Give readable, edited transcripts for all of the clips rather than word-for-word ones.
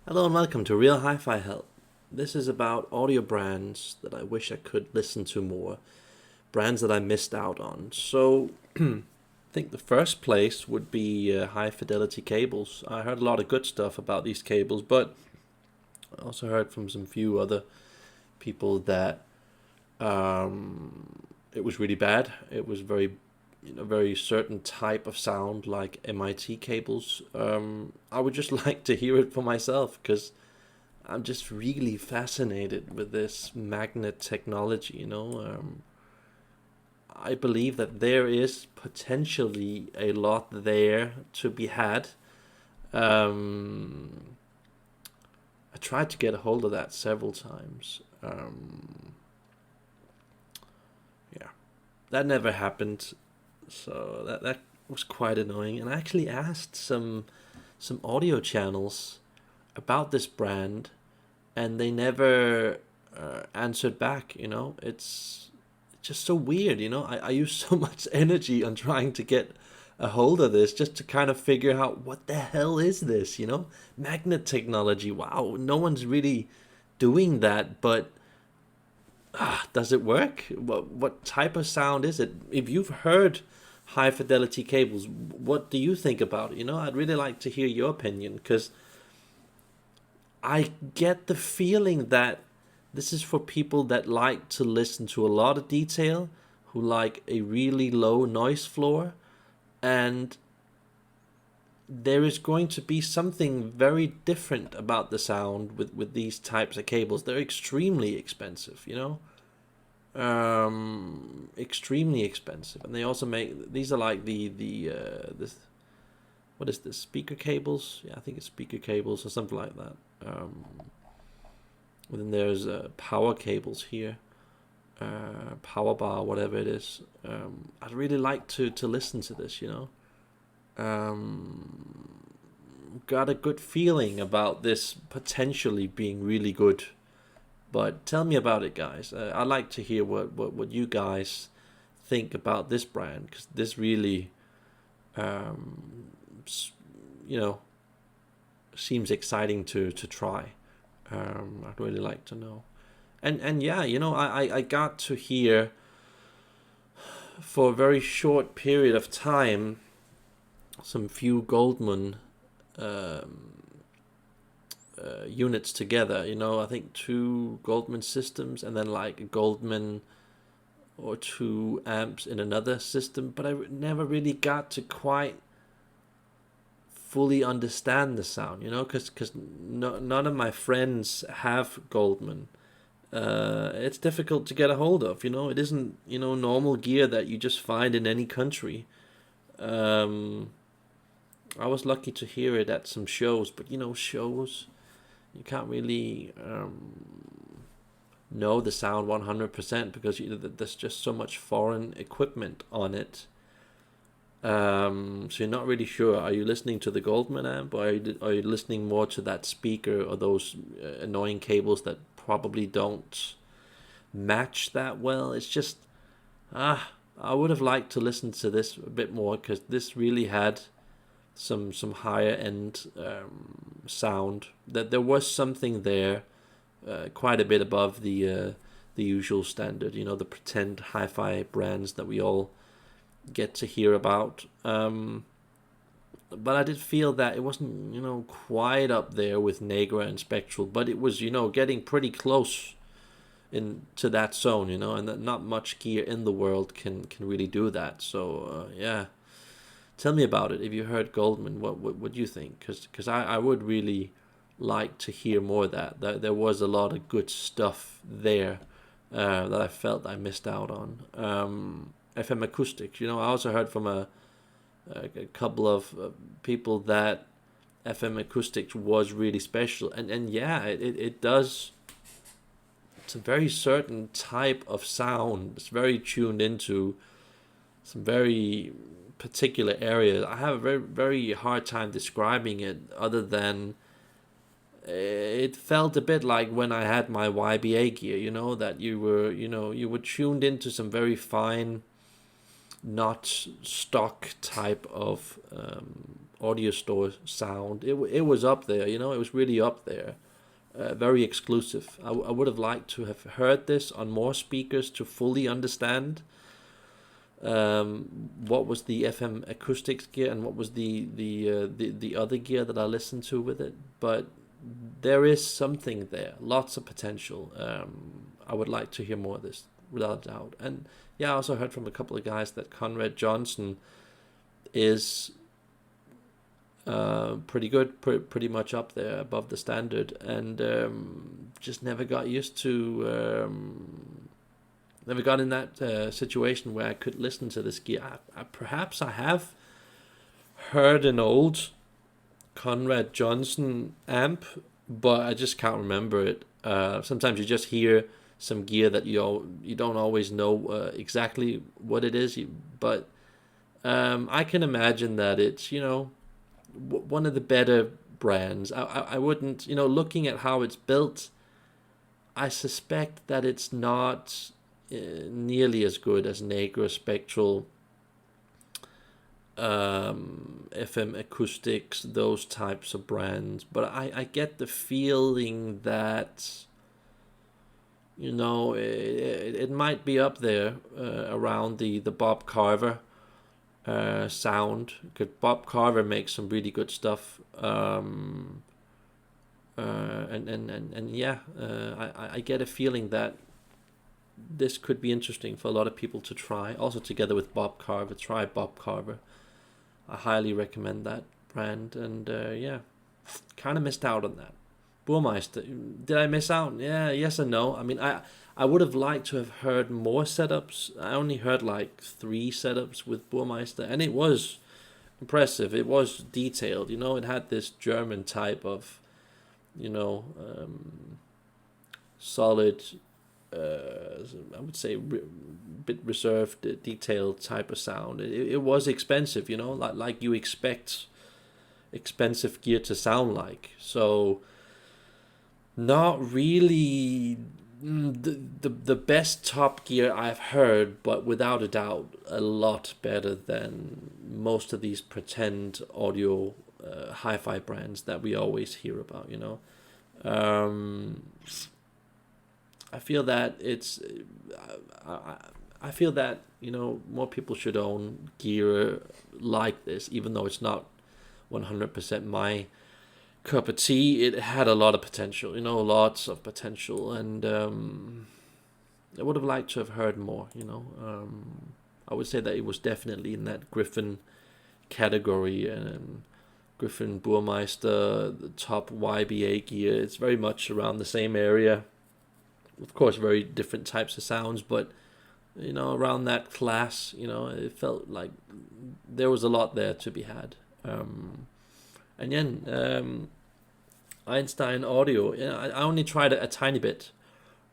Hello and welcome to Real Hi-Fi Help. This is about audio brands that I wish I could listen to more, brands that I missed out on. So I think the first place would be high fidelity cables. I heard a lot of good stuff about these cables, but I also heard from some few other people that it was really bad. It was very certain type of sound like MIT cables. I would just like to hear it for myself because I'm just really fascinated with this magnet technology. I believe that there is potentially a lot there to be had. Um, I tried to get a hold of that several times. Yeah, that never happened. So that was quite annoying. And I actually asked some audio channels about this brand, and they never answered back. It's just so weird. I use so much energy on trying to get a hold of this just to kind of figure out what the hell is this. Magnet technology. Wow, no one's really doing that, but does it work? What type of sound is it? If you've heard high fidelity cables, what do you think about it? I'd really like to hear your opinion because I get the feeling that this is for people that like to listen to a lot of detail, who like a really low noise floor, and there is going to be something very different about the sound with these types of cables. They're extremely expensive. Extremely expensive, and they also make these are like the this what is this, speaker cables? Yeah, I think it's speaker cables or something like that. And then there's power cables here, power bar, whatever it is. I'd really like to listen to this. Got a good feeling about this potentially being really good. But tell me about it, guys. I'd like to hear what you guys think about this brand, because this really, um, you know, seems exciting to try. I'd really like to know. And yeah, I got to hear for a very short period of time some few Goldmund um, units together. I think two Goldmund systems and then like a Goldmund or two amps in another system, but I never really got to quite fully understand the sound, because none of my friends have Goldmund. It's difficult to get a hold of. It isn't normal gear that you just find in any country. Um, I was lucky to hear it at some shows, but shows you can't really know the sound 100% because there's just so much foreign equipment on it. So you're not really sure. Are you listening to the Goldman amp, or are you listening more to that speaker or those annoying cables that probably don't match that well? It's just I would have liked to listen to this a bit more because this really had some higher end sound. That there was something there, quite a bit above the usual standard. The pretend hi-fi brands that we all get to hear about. But I did feel that it wasn't quite up there with Negra and Spectral, but it was getting pretty close into that zone. And that not much gear in the world can really do that. So yeah. Tell me about it. If you heard Goldmund, what do you think? Because I would really like to hear more of that. There was a lot of good stuff there that I felt I missed out on. FM Acoustics. I also heard from a couple of people that FM Acoustics was really special. And yeah, it does. It's a very certain type of sound. It's very tuned into some very particular areas. I have a very, very hard time describing it other than it felt a bit like when I had my YBA gear, that you were tuned into some very fine, not stock type of audio store sound. It was up there, you know, it was really up there. Very exclusive. I would have liked to have heard this on more speakers to fully understand what was the FM acoustics gear and what was the other gear that I listened to with it. But there is something there, lots of potential. I would like to hear more of this, without a doubt. And yeah, I also heard from a couple of guys that Conrad-Johnson is pretty good, pretty much up there above the standard, and just never got used to, never got in that situation where I could listen to this gear. Perhaps I have heard an old Conrad-Johnson amp, but I just can't remember it. Sometimes you just hear some gear that you don't always know exactly what it is, but I can imagine that it's, you know, one of the better brands. I wouldn't, you know, looking at how it's built, I suspect that it's not nearly as good as Negro Spectral, FM Acoustics, those types of brands. But I get the feeling that, you know, it might be up there around the Bob Carver sound, because Bob Carver makes some really good stuff. And yeah, I get a feeling that this could be interesting for a lot of people to try. Also, together with Bob Carver, try Bob Carver. I highly recommend that brand. And yeah, kind of missed out on that. Burmester, did I miss out? Yeah, yes and no. I mean, I would have liked to have heard more setups. I only heard like 3 setups with Burmester, and it was impressive. It was detailed, you know. It had this German type of, you know, solid, I would say bit reserved, detailed type of sound. It was expensive, you know, like you expect expensive gear to sound like. So not really the best top gear I've heard, but without a doubt a lot better than most of these pretend audio hi-fi brands that we always hear about, you know. I feel that I feel that, you know, more people should own gear like this, even though it's not 100% my cup of tea. It had a lot of potential, you know, lots of potential, and I would have liked to have heard more, you know. I would say that it was definitely in that Griffin category, and Griffin, Burmester, the top YBA gear. It's very much around the same area. Of course, very different types of sounds, but, you know, around that class, you know, it felt like there was a lot there to be had. And then Einstein audio, you know, I only tried a tiny bit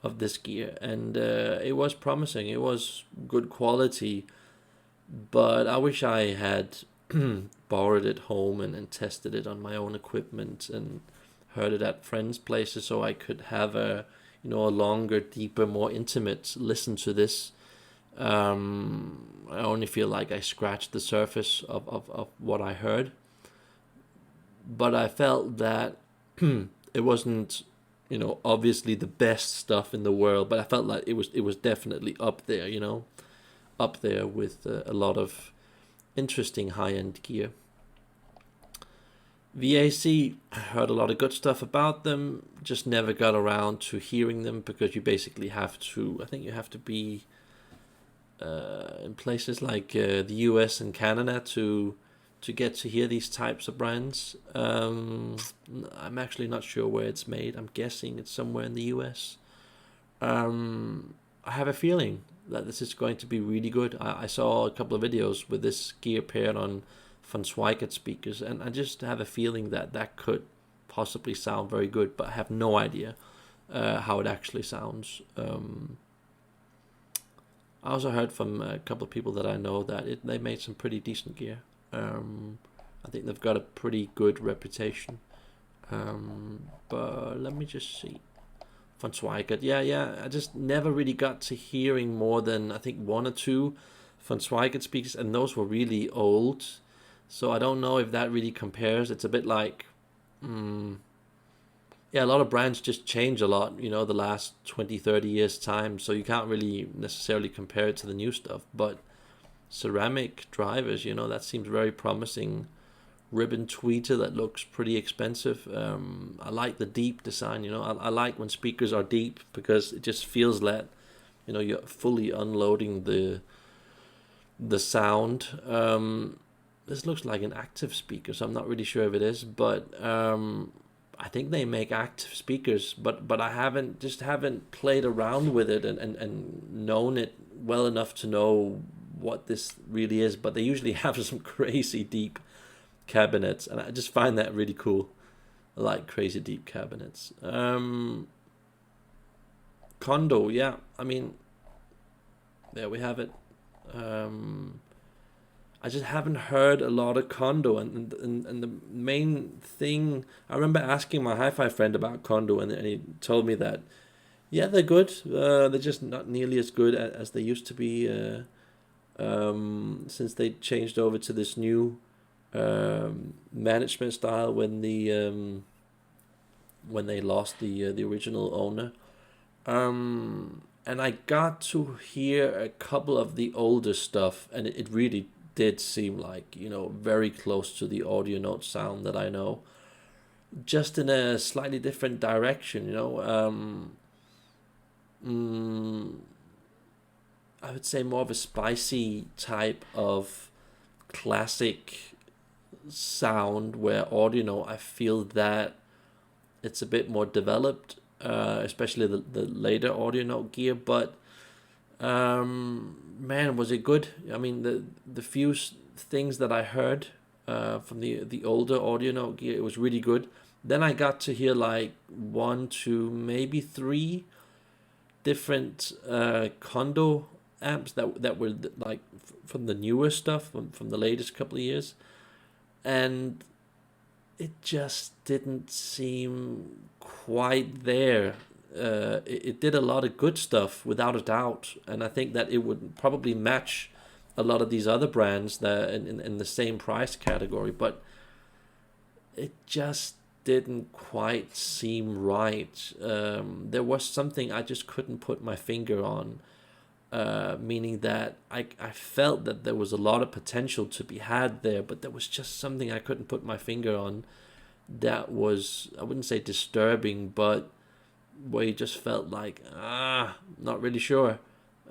of this gear, and it was promising. It was good quality, but I wish I had borrowed it home and tested it on my own equipment and heard it at friends' places, so I could have a, you know, a longer, deeper, more intimate listen to this. I only feel like I scratched the surface of what I heard, but I felt that it wasn't, you know, obviously the best stuff in the world, but I felt like it was definitely up there, you know, up there with a lot of interesting high-end gear. VAC, heard a lot of good stuff about them, just never got around to hearing them, because you basically have to, I think you have to be in places like the US and Canada to get to hear these types of brands. I'm actually not sure where it's made. I'm guessing it's somewhere in the US. I have a feeling that this is going to be really good. I saw a couple of videos with this gear paired on Von Schweikert speakers, and I just have a feeling that could possibly sound very good, but I have no idea how it actually sounds. I also heard from a couple of people that I know that they made some pretty decent gear. I think they've got a pretty good reputation. But let me just see. Von Schweikert, yeah. I just never really got to hearing more than, I think, 1 or 2 Von Schweikert speakers, and those were really old. So I don't know if that really compares. It's a bit like, yeah, a lot of brands just change a lot, the last 20, 30 years time. So you can't really necessarily compare it to the new stuff. But ceramic drivers, that seems very promising. Ribbon tweeter that looks pretty expensive. I like the deep design, I like when speakers are deep because it just feels that, you're fully unloading the sound. This looks like an active speaker, so I'm not really sure if it is, but I think they make active speakers, but I haven't played around with it and known it well enough to know what this really is. But they usually have some crazy deep cabinets, and I just find that really cool. I like crazy deep cabinets. Kondo, yeah, I mean, there we have it. I just haven't heard a lot of Kondo, and the main thing, I remember asking my hi-fi friend about Kondo, and he told me that, yeah, they're good. They're just not nearly as good as they used to be since they changed over to this new management style when they lost the original owner. And I got to hear a couple of the older stuff, and it really did seem like, very close to the audio note sound that I know, just in a slightly different direction, I would say more of a spicy type of classic sound, where audio note, I feel that it's a bit more developed, especially the later audio note gear. But man, was it good. I mean, the few things that I heard from the older audio note gear, it was really good. Then I got to hear like 1, 2, maybe 3 different Kondo amps that were like from the newer stuff, from the latest couple of years, and it just didn't seem quite there. It did a lot of good stuff without a doubt, and I think that it would probably match a lot of these other brands that in the same price category, but it just didn't quite seem right. There was something I just couldn't put my finger on, meaning that I felt that there was a lot of potential to be had there, but there was just something I couldn't put my finger on that was, I wouldn't say disturbing, but where you just felt like, not really sure.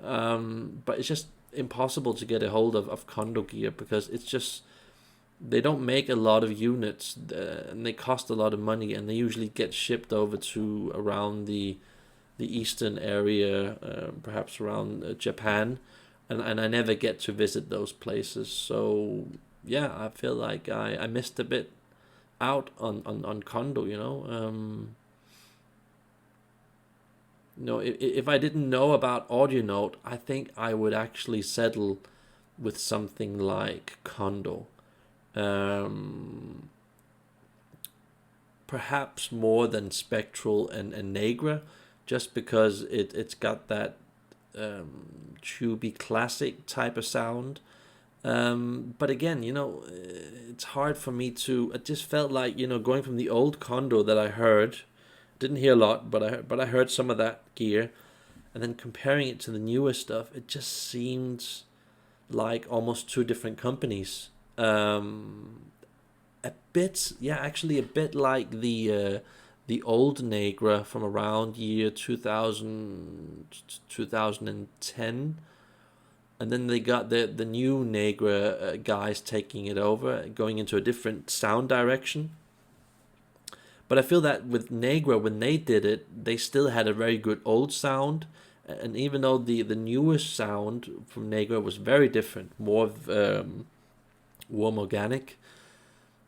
But it's just impossible to get a hold of Kondo gear, because it's just, they don't make a lot of units, and they cost a lot of money, and they usually get shipped over to around the eastern area, perhaps around Japan, and I never get to visit those places. So yeah, I feel like I missed a bit out on Kondo, if I didn't know about audio note, I think I would actually settle with something like Kondo. Perhaps more than Spectral and Negra, just because it's got that tubey classic type of sound. But again, it's hard for me to. It just felt like, going from the old Kondo that I heard, didn't hear a lot, but I heard some of that gear, and then comparing it to the newer stuff, it just seemed like almost two different companies. A bit, yeah, actually a bit like the old Negra from around year 2000 2010, and then they got the new Negra guys taking it over, going into a different sound direction. But I feel that with Negra, when they did it, they still had a very good old sound, and even though the newest sound from Negra was very different, more warm organic,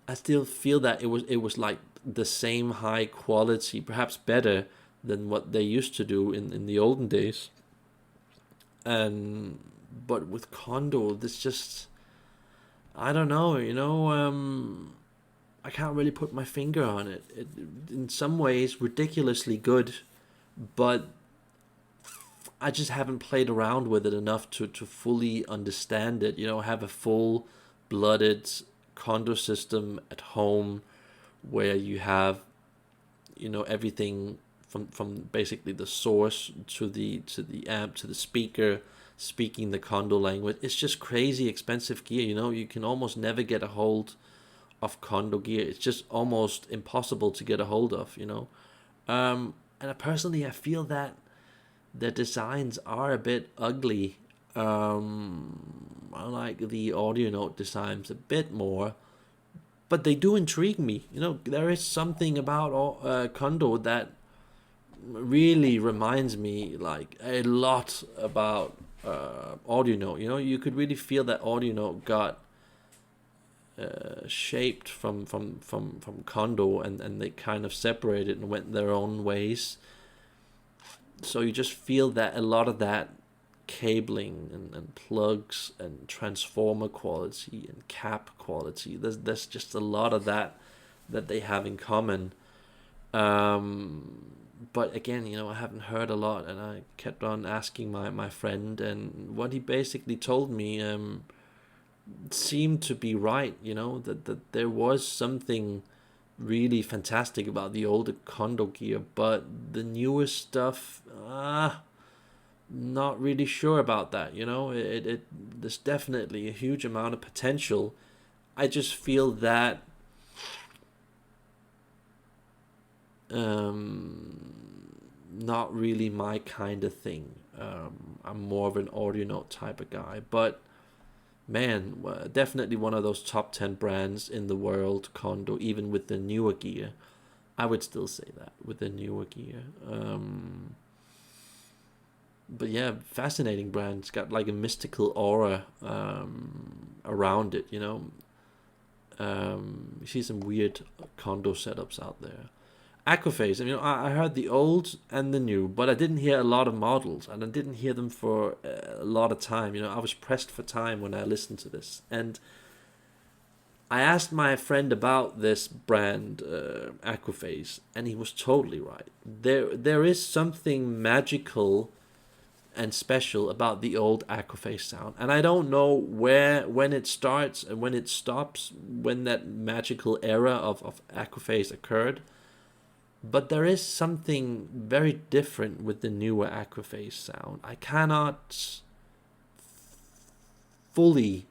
I still feel that it was like the same high quality, perhaps better than what they used to do in the olden days. And but with Kondo, this just, I don't know, I can't really put my finger on it. It in some ways ridiculously good, but I just haven't played around with it enough to fully understand it. Have a full-blooded Kondo system at home, where you have, everything from basically the source to the amp to the speaker speaking the Kondo language. It's just crazy expensive gear. You can almost never get a hold of Kondo gear. It's just almost impossible to get a hold of. And personally, I feel that the designs are a bit ugly. I like the audio note designs a bit more, but they do intrigue me. There is something about Kondo that really reminds me like a lot about audio note. You could really feel that audio note got shaped from Kondo, and they kind of separated and went their own ways. So you just feel that a lot of that cabling and plugs and transformer quality and cap quality, there's just a lot of that they have in common. But again, I haven't heard a lot, and I kept on asking my friend, and what he basically told me seemed to be right. That there was something really fantastic about the older Kondo gear, but the newer stuff, not really sure about that. There's definitely a huge amount of potential. I just feel that not really my kind of thing. I'm more of an audio note type of guy, but man, definitely one of those top 10 brands in the world, Kondo, even with the newer gear. I would still say that with the newer gear. But yeah, fascinating brand. It's got like a mystical aura around it. You see some weird Kondo setups out there. Accuphase, I heard the old and the new, but I didn't hear a lot of models, and I didn't hear them for a lot of time. I was pressed for time when I listened to this, and I asked my friend about this brand, Accuphase, and he was totally right. There is something magical and special about the old Accuphase sound, and I don't know when it starts and when it stops, when that magical era of Accuphase occurred. But there is something very different with the newer Accuphase sound. I cannot fully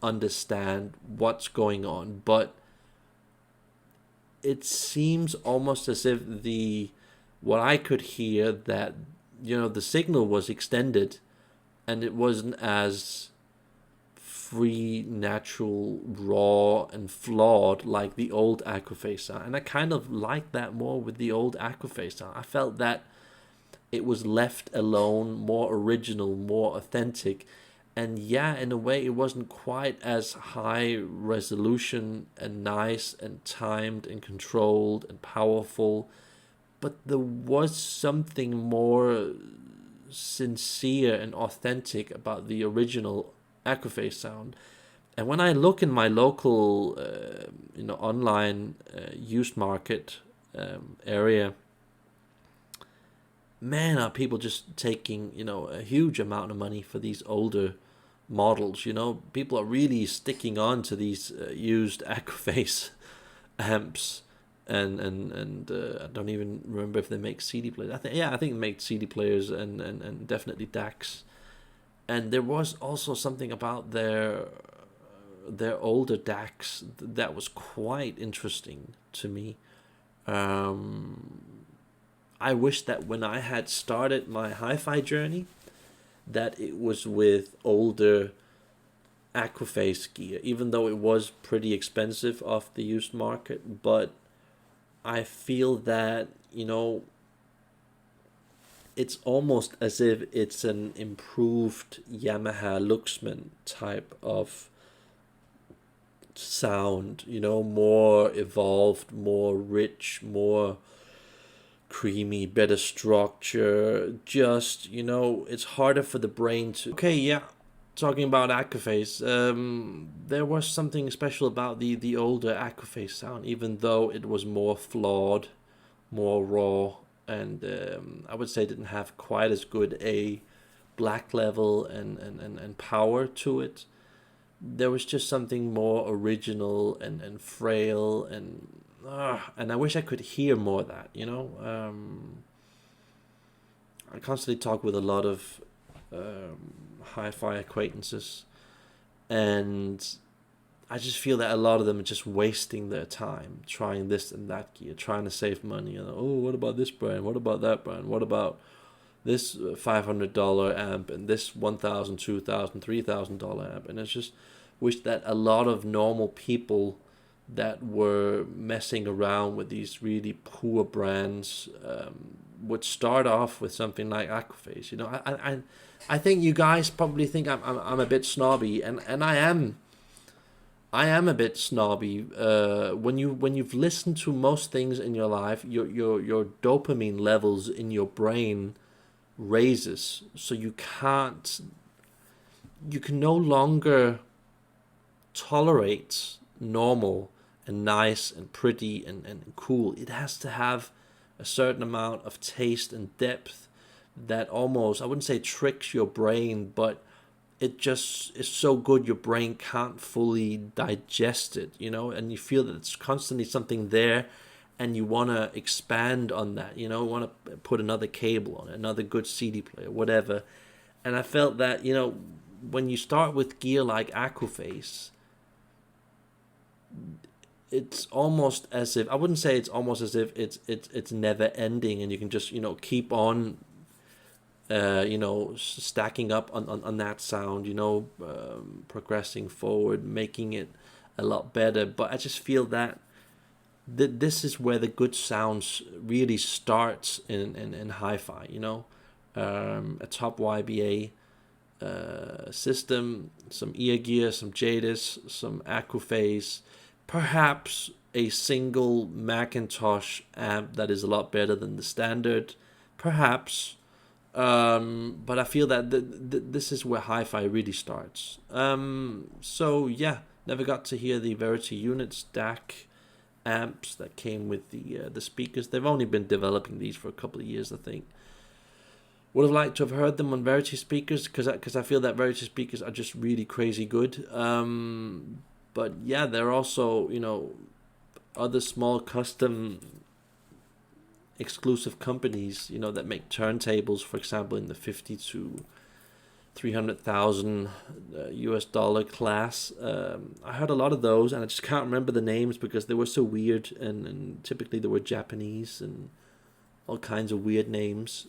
understand what's going on, but it seems almost as if what I could hear, that the signal was extended, and it wasn't as free, natural, raw, and flawed like the old Accuphase sound. And I kind of like that more with the old Accuphase sound. I felt that it was left alone, more original, more authentic. And yeah, in a way, it wasn't quite as high resolution and nice and timed and controlled and powerful, but there was something more sincere and authentic about the original Accuphase sound. And when I look in my local online used market area, man, are people just taking a huge amount of money for these older models. People are really sticking on to these used Accuphase amps, and I don't even remember if they make CD players. I think they make CD players and definitely DACs. And there was also something about their older DACs that was quite interesting to me. I wish that when I had started my hi-fi journey, that it was with older Accuphase gear, even though it was pretty expensive off the used market. But I feel that, it's almost as if it's an improved Yamaha Luxman type of sound, more evolved, more rich, more creamy, better structure. Just, it's harder for the brain to... Okay, yeah, talking about Accuphase, there was something special about the older Accuphase sound, even though it was more flawed, more raw, and I would say didn't have quite as good a black level and power to it. there was just something more original and frail, and I wish I could hear more of that, you know. I constantly talk with a lot of hi-fi acquaintances, and I just feel that a lot of them are just wasting their time trying this and that gear, trying to save money. And oh, what about this brand? What about that brand? What about this $500 amp and this $1,000, $2,000, $3,000 amp? And I just wish that a lot of normal people that were messing around with these really poor brands would start off with something like Accuphase. You know, I think you guys probably think I'm a bit snobby, and I am. I am a bit snobby. When you've listened to most things in your life, your dopamine levels in your brain raises, so you can no longer tolerate normal and nice and pretty and cool. It has to have a certain amount of taste and depth that almost, I wouldn't say tricks your brain, but it just is so good your brain can't fully digest it, you know, and you feel that it's constantly something there, and you want to expand on that, you know, want to put another cable on it, another good CD player, whatever. And I felt that, you know, when you start with gear like Accuphase, it's almost as if, I wouldn't say it's almost as if it's never ending, and you can just, you know, keep on you know, stacking up on that sound, you know, progressing forward, making it a lot better. But I just feel that this is where the good sounds really starts in hi-fi, you know. A top YBA system, some ear gear, some Jadis, some Accuphase, perhaps a single Macintosh amp that is a lot better than the standard, perhaps. But I feel that this is where hi-fi really starts. So yeah, never got to hear the Verity units, DAC amps that came with the speakers. They've only been developing these for a couple of years, I think. Would have liked to have heard them on Verity speakers, because I feel that Verity speakers are just really crazy good. But yeah, there are also, you know, other small custom exclusive companies, you know, that make turntables, for example, in the 50 to 300,000 US dollar class. I heard a lot of those, and I just can't remember the names because they were so weird, and typically they were Japanese and all kinds of weird names.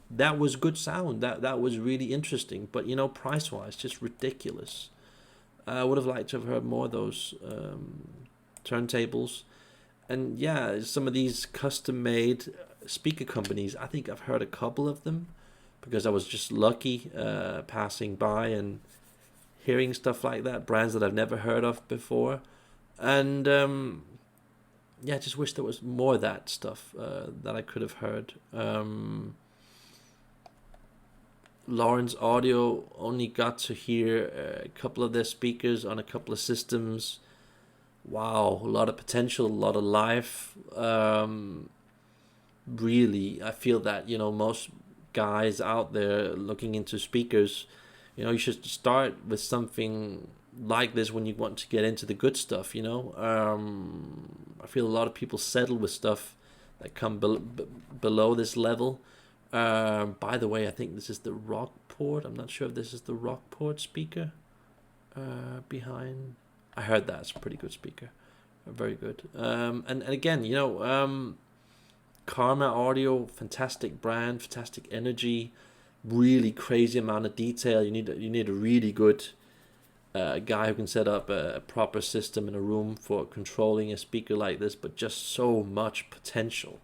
That was good sound. That was really interesting, but you know, price wise, just ridiculous. I would have liked to have heard more of those turntables. And yeah, some of these custom-made speaker companies, I think I've heard a couple of them because I was just lucky passing by and hearing stuff like that, brands that I've never heard of before. And yeah, I just wish there was more of that stuff that I could have heard. Lawrence Audio only got to hear a couple of their speakers on a couple of systems. Wow, a lot of potential, a lot of life. Really, I feel that, you know, most guys out there looking into speakers, you know, you should start with something like this when you want to get into the good stuff, you know. I feel a lot of people settle with stuff that come below this level. By the way, I think this is the Rockport. I'm not sure if this is the Rockport speaker behind. I heard that. It's a pretty good speaker. Very good. And again, you know, Karma Audio, fantastic brand, fantastic energy, really crazy amount of detail. You need a really good guy who can set up a proper system in a room for controlling a speaker like this, but just so much potential.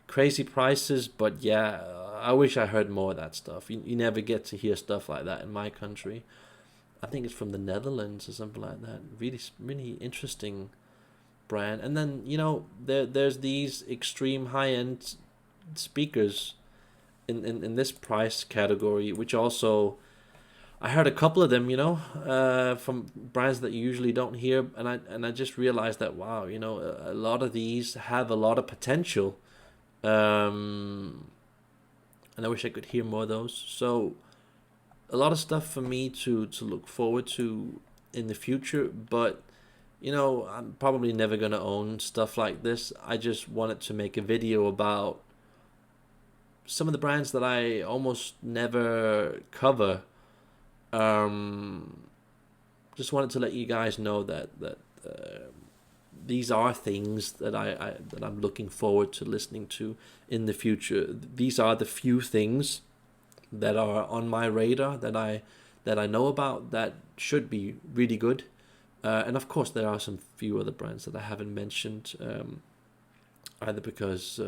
Crazy prices, but yeah, I wish I heard more of that stuff. You never get to hear stuff like that in my country. I think it's from the Netherlands or something like that. Really, really interesting brand. And then, you know, there's these extreme high-end speakers in this price category, which also, I heard a couple of them, you know, from brands that you usually don't hear, and I just realized that, wow, you know, a lot of these have a lot of potential. And I wish I could hear more of those. So a lot of stuff for me to look forward to in the future, but you know, I'm probably never gonna own stuff like this. I just wanted to make a video about some of the brands that I almost never cover. Just wanted to let you guys know that these are things that I'm looking forward to listening to in the future. These are the few things that are on my radar that I know about that should be really good. And of course, there are some few other brands that I haven't mentioned, either because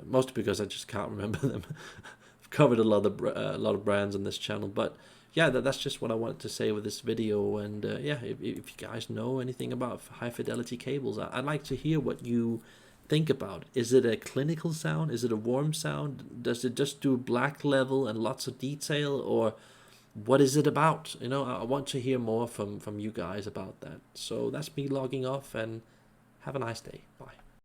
mostly because I just can't remember them. I've covered a lot of brands on this channel, but yeah, that's just what I wanted to say with this video. And yeah, if you guys know anything about high fidelity cables, I'd like to hear what you think about. Is it a clinical sound? Is it a warm sound? Does it just do black level and lots of detail, or what is it about? You know, I want to hear more from you guys about that. So that's me logging off, and have a nice day. Bye.